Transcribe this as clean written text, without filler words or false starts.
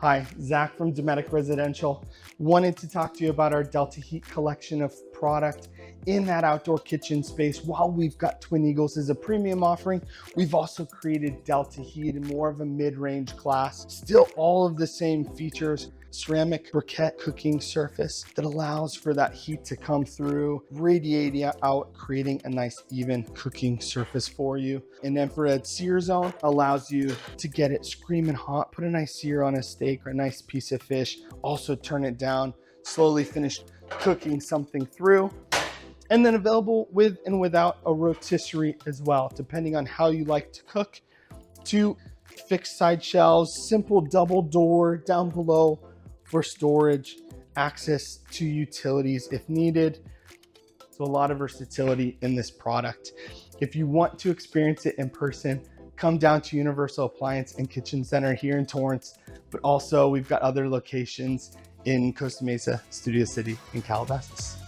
Hi, Zach from DOMETIC Residential. Wanted to talk to you about our Delta Heat collection of product in that outdoor kitchen space. While we've got Twin Eagles as a premium offering, we've also created Delta Heat in more of a mid-range class. Still all of the same features, ceramic briquette cooking surface that allows for that heat to come through, radiating out, creating a nice even cooking surface for you. An infrared sear zone allows you to get it screaming hot, put a nice sear on a steak or a nice piece of fish, also turn it down, slowly finish cooking something through. And then available with and without a rotisserie as well, depending on how you like to cook. Two fixed side shelves, simple double door down below for storage, access to utilities if needed. So a lot of versatility in this product. If you want to experience it in person, come down to Universal Appliance and Kitchen Center here in Torrance, but also we've got other locations in Costa Mesa, Studio City, and Calabasas.